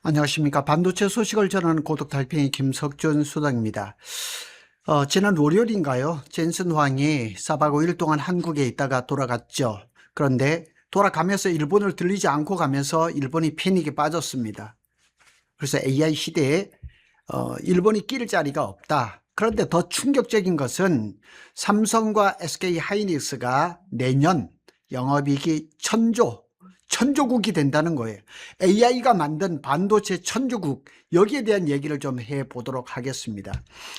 안녕하십니까. 반도체 소식을 전하는 고독 달팽이 김석준 소장입니다. 지난 월요일인가요? 젠슨 황이 4박 5일 동안 한국에 있다가 돌아갔죠. 그런데 돌아가면서 일본을 들리지 않고 가면서 일본이 패닉에 빠졌습니다. 그래서 AI 시대에 일본이 낄 자리가 없다. 그런데 더 충격적인 것은 삼성과 SK 하이닉스가 내년 영업이익이 천조국이 된다는 거예요. AI가 만든 반도체 천조국, 여기에 대한 얘기를 좀 해보도록 하겠습니다.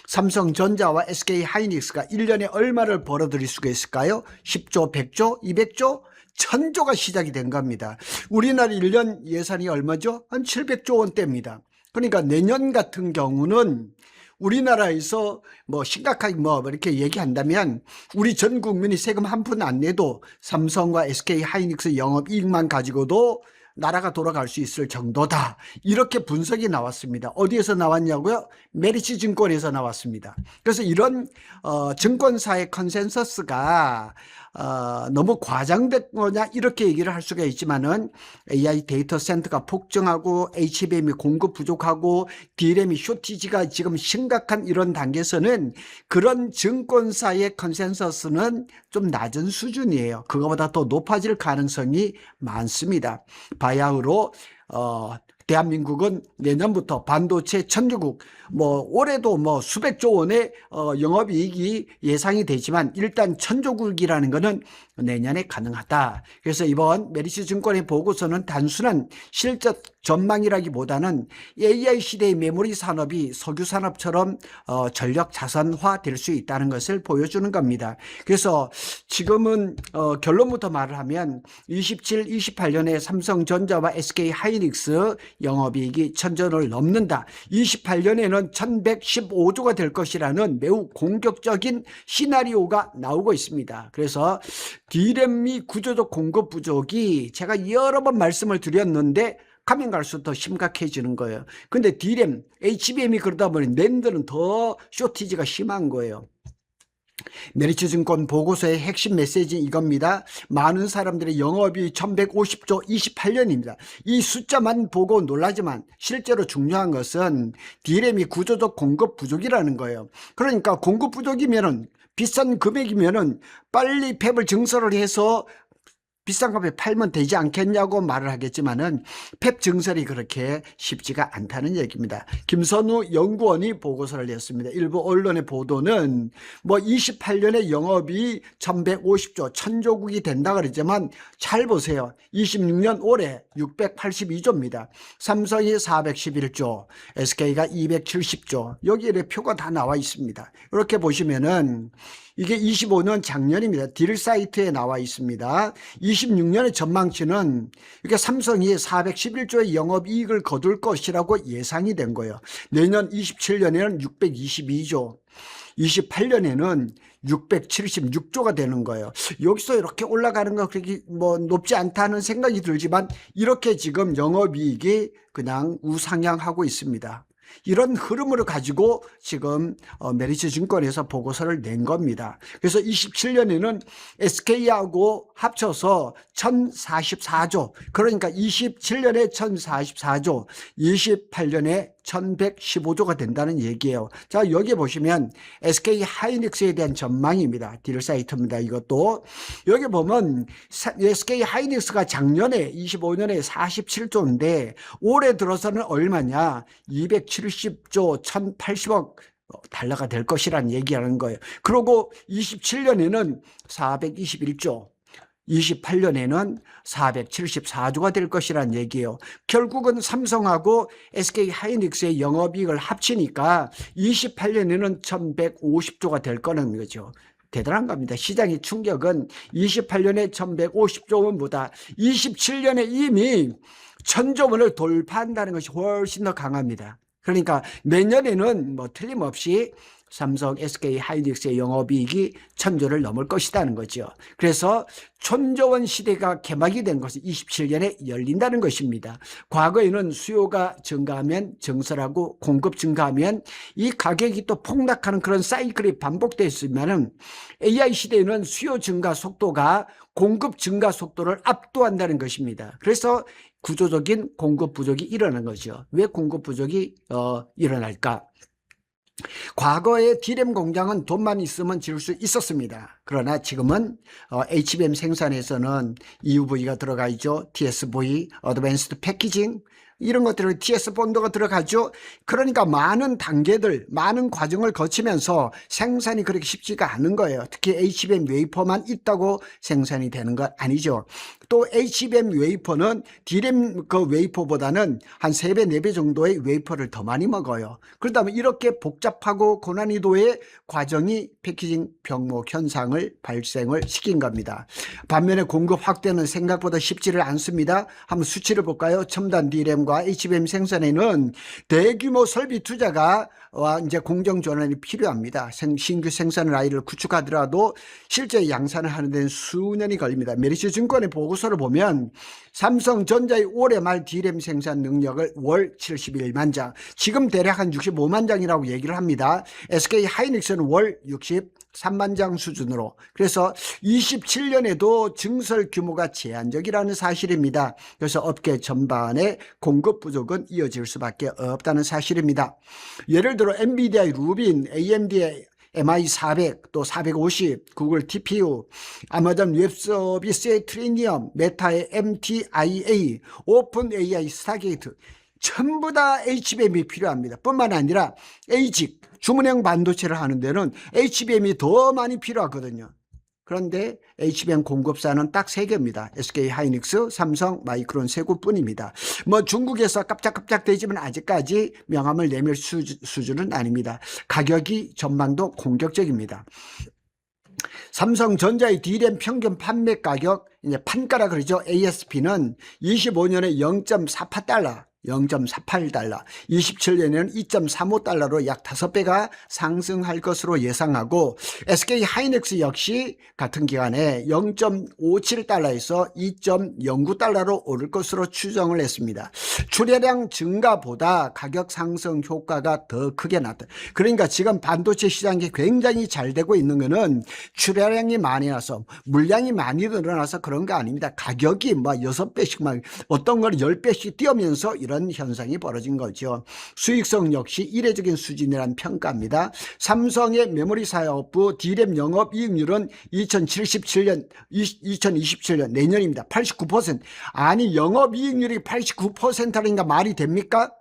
삼성전자와 SK 하이닉스가 1년에 얼마를 벌어들일 수가 있을까요? 10조, 100조, 200조? 천조가 시작이 된 겁니다. 우리나라 1년 예산이 얼마죠? 한 700조 원대입니다. 그러니까 내년 같은 경우는 우리나라에서 심각하게 이렇게 얘기한다면 우리 전 국민이 세금 한 푼 안 내도 삼성과 SK 하이닉스 영업이익만 가지고도 나라가 돌아갈 수 있을 정도다. 이렇게 분석이 나왔습니다. 어디에서 나왔냐고요? 메리츠 증권에서 나왔습니다. 그래서 이런 증권사의 컨센서스가 너무 과장된 거냐 이렇게 얘기를 할 수가 있지만은 AI 데이터 센터가 폭증하고 HBM이 공급 부족하고 D램이 쇼티지가 지금 심각한 이런 단계에서는 그런 증권사의 컨센서스는 좀 낮은 수준이에요. 그거보다 더 높아질 가능성이 많습니다. 바야흐로 대한민국은 내년부터 반도체 천주국, 올해도 수백조 원의 영업이익이 예상이 되지만 일단 천조국이라는 것은 내년에 가능하다. 그래서 이번 메리츠 증권의 보고서는 단순한 실적 전망이라기보다는 AI 시대의 메모리 산업이 석유 산업처럼 전력 자산화 될 수 있다는 것을 보여주는 겁니다. 그래서 지금은 결론부터 말을 하면 27, 28년에 삼성전자와 SK 하이닉스 영업이익이 천조를 넘는다. 28년에는 1115조가 될 것이라는 매우 공격적인 시나리오가 나오고 있습니다. 그래서 D램 및 구조적 공급 부족이 제가 여러 번 말씀을 드렸는데 가면 갈수록 더 심각해지는 거예요. 근데 D램, HBM이 그러다 보니 램들은 더 쇼티지가 심한 거예요. 메리츠 증권 보고서의 핵심 메시지는 이겁니다. 많은 사람들의 영업이 1150조 28년입니다. 이 숫자만 보고 놀라지만 실제로 중요한 것은 D램이 구조적 공급 부족이라는 거예요. 그러니까 공급 부족이면은 비싼 금액이면은 빨리 팹을 증설을 해서 비싼 값에 팔면 되지 않겠냐고 말을 하겠지만은 팹 증설이 그렇게 쉽지가 않다는 얘기입니다. 김선우 연구원이 보고서를 냈습니다. 일부 언론의 보도는 28년에 영업이 1150조, 천조국이 된다 그러지만 잘 보세요. 26년 올해 682조입니다. 삼성이 411조, SK가 270조. 여기에 표가 다 나와 있습니다. 이렇게 보시면은 이게 25년 작년입니다. 딜 사이트에 나와 있습니다. 26년의 전망치는 이렇게 삼성이 411조의 영업이익을 거둘 것이라고 예상이 된 거예요. 내년 27년에는 622조, 28년에는 676조가 되는 거예요. 여기서 이렇게 올라가는 거 그렇게 높지 않다는 생각이 들지만 이렇게 지금 영업이익이 그냥 우상향하고 있습니다. 이런 흐름을 가지고 지금 메리츠 증권에서 보고서를 낸 겁니다. 그래서 27년에는 SK하고 합쳐서 1044조, 그러니까 27년에 1044조, 28년에 1115조가 된다는 얘기예요. 자, 여기 보시면 SK 하이닉스에 대한 전망입니다. 딜 사이트입니다. 이것도 여기 보면 SK 하이닉스가 작년에 25년에 47조인데 올해 들어서는 얼마냐? 270조 1080억 달러가 될 것이라는 얘기하는 거예요. 그리고 27년에는 421조, 28년에는 474조가 될 것이라는 얘기예요. 결국은 삼성하고 SK 하이닉스의 영업이익을 합치니까 28년에는 1150조가 될 거는 거죠. 대단한 겁니다. 시장의 충격은 28년에 1150조 원보다 27년에 이미 1000조 원을 돌파한다는 것이 훨씬 더 강합니다. 그러니까 내년에는 틀림없이 삼성, SK 하이닉스의 영업이익이 1000조를 넘을 것이라는 거죠. 그래서 1000조 원 시대가 개막이 된 것은 27년에 열린다는 것입니다. 과거에는 수요가 증가하면 증설하고 공급 증가하면 이 가격이 또 폭락하는 그런 사이클이 반복됐으면 AI 시대에는 수요 증가 속도가 공급 증가 속도를 압도한다는 것입니다. 그래서 구조적인 공급 부족이 일어난 거죠. 왜 공급 부족이 일어날까? 과거에 D램 공장은 돈만 있으면 지을 수 있었습니다. 그러나 지금은 HBM 생산에서는 EUV가 들어가 있죠. TSV, 어드밴스드 패키징, 이런 것들을 TS 본드가 들어가죠. 그러니까 많은 단계들, 많은 과정을 거치면서 생산이 그렇게 쉽지가 않은 거예요. 특히 HBM 웨이퍼만 있다고 생산이 되는 건 아니죠. 또 HBM 웨이퍼는 D램 그 웨이퍼보다는 한 3배, 4배 정도의 웨이퍼를 더 많이 먹어요. 그러다 보면 이렇게 복잡하고 고난이도의 과정이 패키징 병목 현상을 발생을 시킨 겁니다. 반면에 공급 확대는 생각보다 쉽지를 않습니다. 한번 수치를 볼까요? 첨단 D램과 HBM 생산에는 대규모 설비 투자가 이제 공정 전환이 필요합니다. 신규 생산 라인을 구축하더라도 실제 양산을 하는 데는 수년이 걸립니다. 메리츠증권의 보고서를 보면 삼성전자의 올해 말 D램 생산 능력을 월 71만 장, 지금 대략 한 65만 장이라고 얘기를 합니다. SK 하이닉스는 월 63만 장 수준으로, 그래서 27년에도 증설 규모가 제한적이라는 사실입니다. 그래서 업계 전반의 공급 부족은 이어질 수밖에 없다는 사실입니다. 예를 들어 엔비디아의 루빈, AMD의 MI400, 또 450, 구글 TPU, 아마존 웹서비스의 트리니엄, 메타의 MTIA, 오픈 AI 스타게이트, 전부 다 HBM이 필요합니다. 뿐만 아니라 ASIC, 주문형 반도체를 하는 데는 HBM이 더 많이 필요하거든요. 그런데 HBM 공급사는 딱 3개입니다. SK 하이닉스, 삼성, 마이크론, 세구뿐입니다. 뭐 중국에서 깜짝깜짝 되지만 아직까지 명함을 내밀 수준은 아닙니다. 가격이 전망도 공격적입니다. 삼성전자의 D램 평균 판매 가격, 이제 판가라 그러죠. ASP는 25년에 0.48달러, 0.48달러, 27년에는 2.35달러로 약 5배가 상승할 것으로 예상하고, SK 하이닉스 역시 같은 기간에 0.57달러에서 2.09달러로 오를 것으로 추정을 했습니다. 출하량 증가보다 가격 상승 효과가 더 크게 나타. 그러니까 지금 반도체 시장이 굉장히 잘 되고 있는 것은 출하량이 많이 나서, 물량이 많이 늘어나서 그런 거 아닙니다. 가격이 막 6배씩, 막 어떤 걸 10배씩 뛰어면서 이런 현상이 벌어진 거죠. 수익성 역시 이례적인 수준이라는 평가입니다. 삼성의 메모리 사업부 D램 영업이익률은 2027년 내년입니다. 89%. 아니 영업이익률이 89%라니까 말이 됩니까?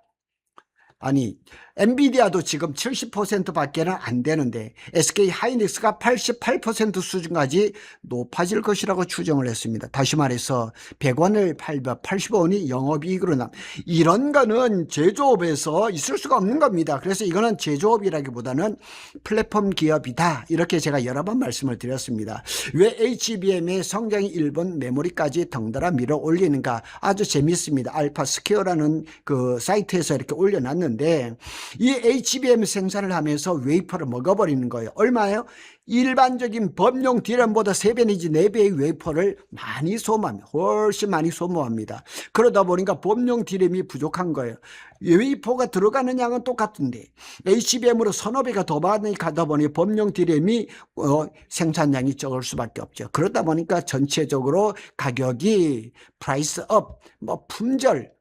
아니 엔비디아도 지금 70%밖에는 안 되는데 SK 하이닉스가 88% 수준까지 높아질 것이라고 추정을 했습니다. 다시 말해서 100원을 팔면 80원이 영업이익으로 이런 거는 제조업에서 있을 수가 없는 겁니다. 그래서 이거는 제조업이라기보다는 플랫폼 기업이다, 이렇게 제가 여러 번 말씀을 드렸습니다. 왜 HBM의 성장이 일본 메모리까지 덩달아 밀어 올리는가, 아주 재밌습니다. 알파스퀘어라는 그 사이트에서 이렇게 올려놨는데, 이 HBM 생산을 하면서 웨이퍼를 먹어버리는 거예요. 얼마예요? 일반적인 범용 D램보다 3배 내지 4배의 웨이퍼를 많이 소모합니다. 훨씬 많이 소모합니다. 그러다 보니까 범용 D램이 부족한 거예요. 웨이퍼가 들어가는 양은 똑같은데 HBM으로 서너 배가 더 많이 가다 보니 범용 D램이 생산량이 적을 수밖에 없죠. 그러다 보니까 전체적으로 가격이 프라이스 업, 뭐 품절,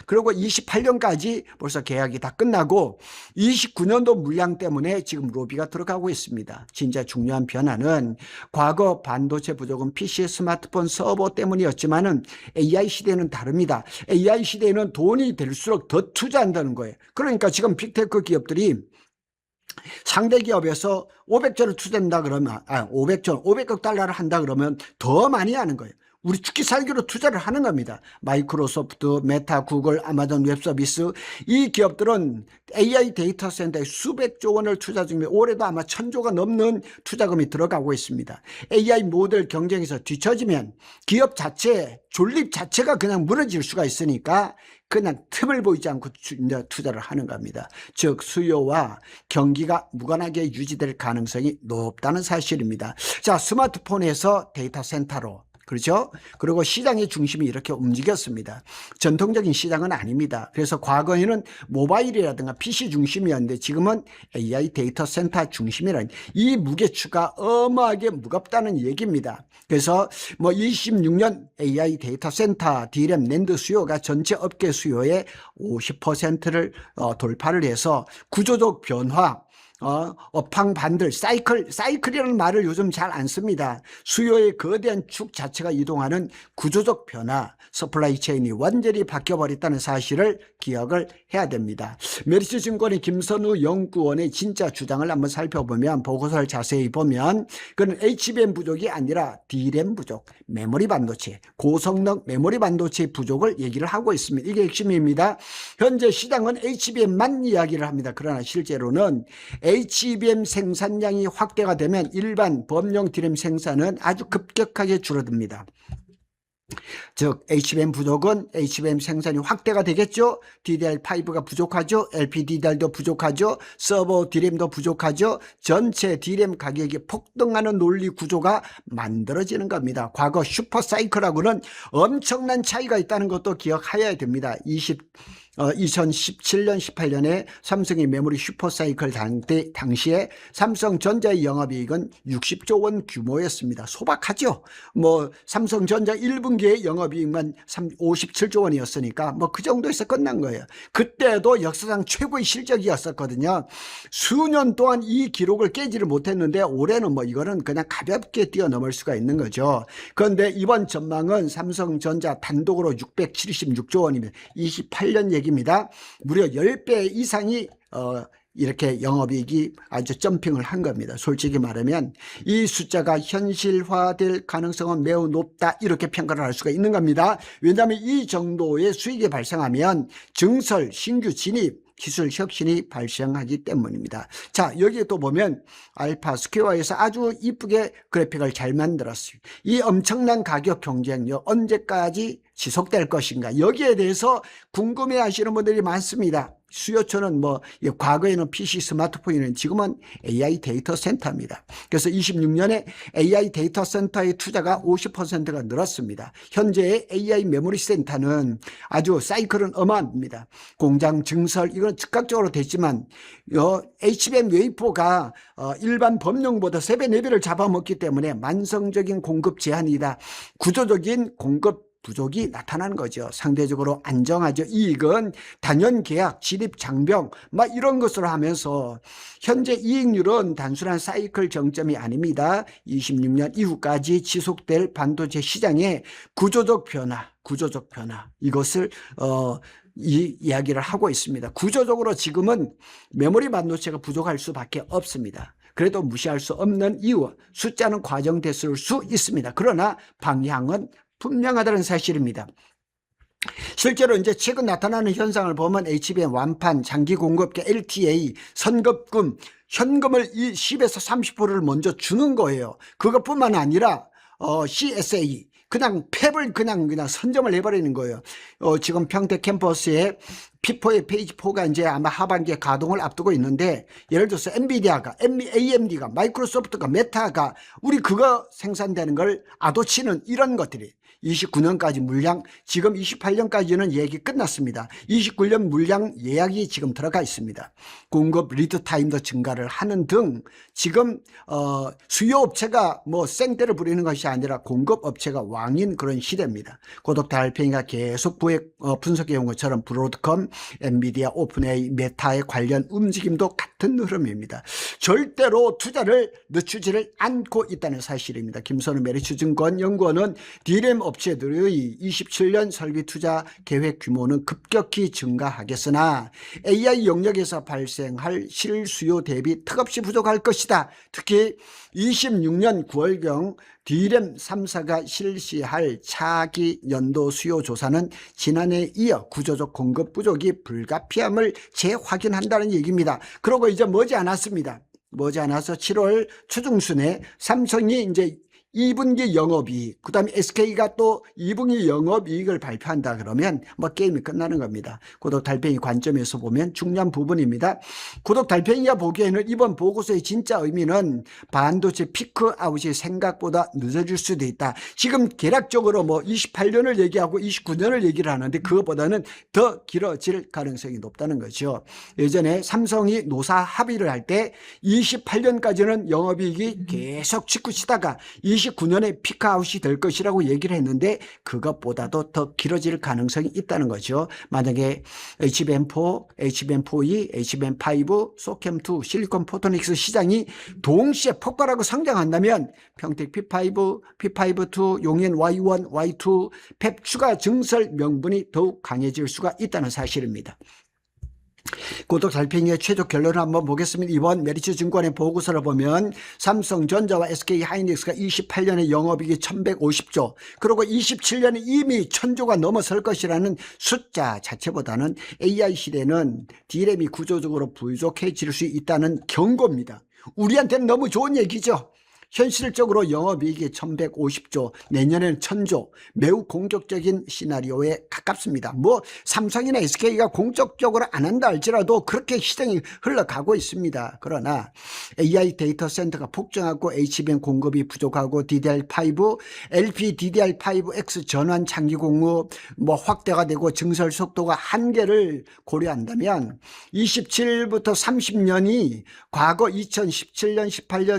그리고 28년까지 벌써 계약이 다 끝나고 29년도 물량 때문에 지금 로비가 들어가고 있습니다. 진짜 중요한 변화는 과거 반도체 부족은 PC, 스마트폰, 서버 때문이었지만은 AI 시대는 다릅니다. AI 시대에는 돈이 될수록 더 투자한다는 거예요. 그러니까 지금 빅테크 기업들이 상대 기업에서 500조를 투자한다 그러면 500억 달러를 한다 그러면 더 많이 하는 거예요. 우리 죽기 살기로 투자를 하는 겁니다. 마이크로소프트, 메타, 구글, 아마존 웹서비스, 이 기업들은 AI 데이터 센터에 수백조 원을 투자 중입니다. 올해도 아마 1000조가 넘는 투자금이 들어가고 있습니다. AI 모델 경쟁에서 뒤처지면 기업 자체, 존립 자체가 그냥 무너질 수가 있으니까 그냥 틈을 보이지 않고 투자를 하는 겁니다. 즉 수요와 경기가 무관하게 유지될 가능성이 높다는 사실입니다. 자, 스마트폰에서 데이터 센터로, 그렇죠? 그리고 시장의 중심이 이렇게 움직였습니다. 전통적인 시장은 아닙니다. 그래서 과거에는 모바일이라든가 PC 중심이었는데 지금은 AI 데이터 센터 중심이라는 이 무게추가 어마하게 무겁다는 얘기입니다. 그래서 뭐 26년 AI 데이터 센터 D램 낸드 수요가 전체 업계 수요의 50%를 돌파를 해서 구조적 변화, 업황 반들, 사이클이라는 말을 요즘 잘 안 씁니다. 수요의 거대한 축 자체가 이동하는 구조적 변화, 서플라이 체인이 완전히 바뀌어버렸다는 사실을 기억을 해야 됩니다. 메리츠증권의 김선우 연구원의 진짜 주장을 한번 살펴보면, 보고서를 자세히 보면 그건 HBM 부족이 아니라 D램 부족, 메모리 반도체, 고성능 메모리 반도체 부족을 얘기를 하고 있습니다. 이게 핵심입니다. 현재 시장은 HBM만 이야기를 합니다. 그러나 실제로는 HBM 생산량이 확대가 되면 일반 범용 D램 생산은 아주 급격하게 줄어듭니다. 즉 HBM 부족은 HBM 생산이 확대가 되겠죠. DDR5가 부족하죠. LPDDR도 부족하죠. 서버 D램도 부족하죠. 전체 D램 가격이 폭등하는 논리 구조가 만들어지는 겁니다. 과거 슈퍼사이클하고는 엄청난 차이가 있다는 것도 기억해야 됩니다. 2017년 18년에 삼성의 메모리 슈퍼사이클 당시에 삼성전자의 영업이익은 60조 원 규모였습니다. 소박하죠. 뭐 삼성전자 1분기의 영업이익만 57조 원이었으니까 뭐 그 정도에서 끝난 거예요. 그때도 역사상 최고의 실적이었었거든요. 수년 동안 이 기록을 깨지를 못했는데 올해는 뭐 이거는 그냥 가볍게 뛰어넘을 수가 있는 거죠. 그런데 이번 전망은 삼성전자 단독으로 676조 원이면 28년 얘기입니다. 무려 10배 이상이 이렇게 영업이익이 아주 점핑을 한 겁니다. 솔직히 말하면 이 숫자가 현실화될 가능성은 매우 높다, 이렇게 평가를 할 수가 있는 겁니다. 왜냐하면 이 정도의 수익이 발생하면 증설, 신규 진입, 기술 혁신이 발생하기 때문입니다. 자, 여기에 또 보면 알파 스퀘어에서 아주 이쁘게 그래픽을 잘 만들었어요. 이 엄청난 가격 경쟁력 언제까지 지속될 것인가, 여기에 대해서 궁금해 하시는 분들이 많습니다. 수요처는 뭐 과거에는 PC 스마트폰이는 지금은 AI 데이터 센터입니다. 그래서 26년에 AI 데이터 센터의 투자가 50%가 늘었습니다. 현재의 AI 메모리 센터는 아주 사이클은 어마합니다. 공장 증설 이건 즉각적으로 됐지만 HBM 웨이퍼가 일반 범용보다 3배, 4배를 잡아먹기 때문에 만성적인 공급 제한이다. 구조적인 공급 부족이 나타나는 거죠. 상대적으로 안정하죠. 이익은 단연 계약, 진입 장벽 막 이런 것으로 하면서 현재 이익률은 단순한 사이클 정점이 아닙니다. 26년 이후까지 지속될 반도체 시장의 구조적 변화 이것을 이야기를 하고 있습니다. 구조적으로 지금은 메모리 반도체가 부족할 수밖에 없습니다. 그래도 무시할 수 없는 이유, 숫자는 과정됐을 수 있습니다. 그러나 방향은 분명하다는 사실입니다. 실제로 이제 최근 나타나는 현상을 보면 HBM 완판, 장기 공급계, LTA, 선급금, 현금을 이 10에서 30%를 먼저 주는 거예요. 그것뿐만 아니라 CSA, 그냥 팹을 그냥 선점을 해버리는 거예요. 지금 평택 캠퍼스에 P4의 페이지 4가 이제 아마 하반기에 가동을 앞두고 있는데, 예를 들어서 엔비디아가, AMD가, 마이크로소프트가, 메타가 우리 그거 생산되는 걸 아도치는 이런 것들이 29년까지 물량, 지금 28년까지는 예약이 끝났습니다. 29년 물량 예약이 지금 들어가 있습니다. 공급 리드 타임도 증가를 하는 등 지금 수요 업체가 뭐 생떼를 부리는 것이 아니라 공급 업체가 왕인 그런 시대입니다. 고독 달팽이가 계속 분석해 온 것처럼 브로드컴, 엔비디아, 오픈AI, 메타의 관련 움직임도 같은 흐름입니다. 절대로 투자를 늦추지를 않고 있다는 사실입니다. 김선우 메리츠증권 연구원은 D램 업체들의 27년 설비 투자 계획 규모는 급격히 증가하겠으나 AI 영역에서 발생할 실수요 대비 턱없이 부족할 것이다. 특히 26년 9월경 D램 3사가 실시할 차기 연도 수요 조사는 지난해에 이어 구조적 공급 부족이 불가피함을 재확인한다는 얘기입니다. 그러고 이제 머지않았습니다. 머지않아서 7월 초중순에 삼성이 이제 2분기 영업이익, 그 다음에 SK가 또 2분기 영업이익을 발표한다 그러면 뭐 게임이 끝나는 겁니다. 구독 달팽이 관점에서 보면 중요한 부분입니다. 구독 달팽이가 보기에는 이번 보고서의 진짜 의미는 반도체 피크아웃이 생각보다 늦어질 수도 있다. 지금 계략적으로 뭐 28년을 얘기하고 29년을 얘기를 하는데 그것보다는 더 길어질 가능성이 높다는 거죠. 예전에 삼성이 노사 합의를 할 때 28년까지는 영업이익이 계속 직구치다가 29년에 피크아웃이 될 것이라고 얘기를 했는데 그것보다도 더 길어질 가능성이 있다는 거죠. 만약에 HBM4, HBM4E, HBM5, 소캠2, 실리콘 포토닉스 시장이 동시에 폭발하고 성장한다면 평택 P5, P5-2, 용인 Y1, Y2, 펩 추가 증설 명분이 더욱 강해질 수가 있다는 사실입니다. 구독 달팽이의 최종 결론을 한번 보겠습니다. 이번 메리츠증권의 보고서를 보면 삼성전자와 SK하이닉스가 28년에 영업이익이 1150조, 그리고 27년에 이미 1000조가 넘어설 것이라는 숫자 자체보다는 AI 시대는 D램이 구조적으로 부족해질 수 있다는 경고입니다. 우리한테는 너무 좋은 얘기죠. 현실적으로 영업이익이 1150조, 내년에는 1000조, 매우 공격적인 시나리오에 가깝습니다. 뭐 삼성이나 SK가 공적적으로 안 한다 할지라도 그렇게 시장이 흘러가고 있습니다. 그러나 AI 데이터 센터가 폭증하고 HBM 공급이 부족하고 DDR5, LPDDR5X 전환 장기 공급 뭐 확대가 되고 증설 속도가 한계를 고려한다면 27부터 30년이 과거 2017년, 18년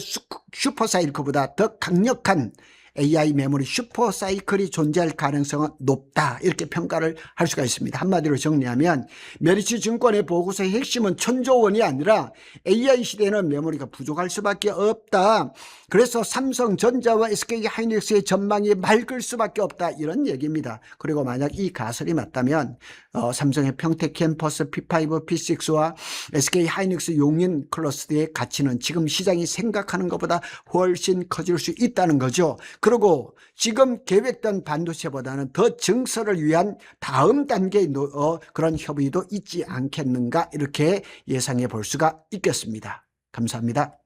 슈퍼사이클보다 더 강력한 AI 메모리 슈퍼사이클이 존재할 가능성은 높다, 이렇게 평가를 할 수가 있습니다. 한마디로 정리하면 메리츠증권의 보고서의 핵심은 1000조 원이 아니라 AI 시대에는 메모리가 부족할 수밖에 없다, 그래서 삼성전자와 SK하이닉스의 전망이 맑을 수밖에 없다, 이런 얘기입니다. 그리고 만약 이 가설이 맞다면 삼성의 평택 캠퍼스 P5, P6와 SK하이닉스 용인 클러스터의 가치는 지금 시장이 생각하는 것보다 훨씬 커질 수 있다는 거죠. 그리고 지금 계획된 반도체보다는 더 증설을 위한 다음 단계의 그런 협의도 있지 않겠는가, 이렇게 예상해 볼 수가 있겠습니다. 감사합니다.